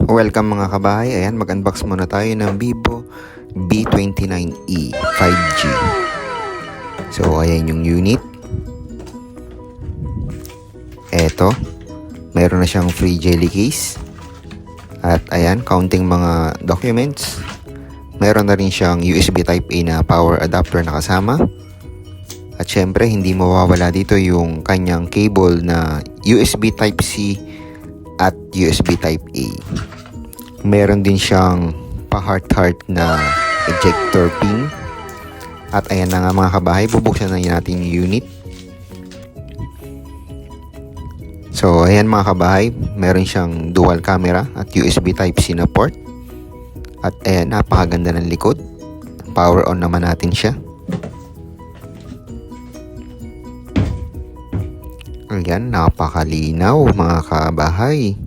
Welcome mga kabahay. Ayan, mag-unbox muna tayo ng Vivo V29e 5G. So, ayan yung unit. Eto, meron na siyang free jelly case. At ayan, counting mga documents. Meron na rin siyang USB Type-A na power adapter na kasama. At syempre, hindi mawawala dito yung kanyang cable na USB Type-C at USB Type-A. Meron din siyang pa-heart-heart na ejector pin. At ayan na nga mga kabahay, bubuksan na natin yung unit. So ayan mga kabahay, meron siyang dual camera at USB Type-C na port. At ayan, napakaganda ng likod. Power on naman natin siya. Ayan, napakalinaw mga kabahay.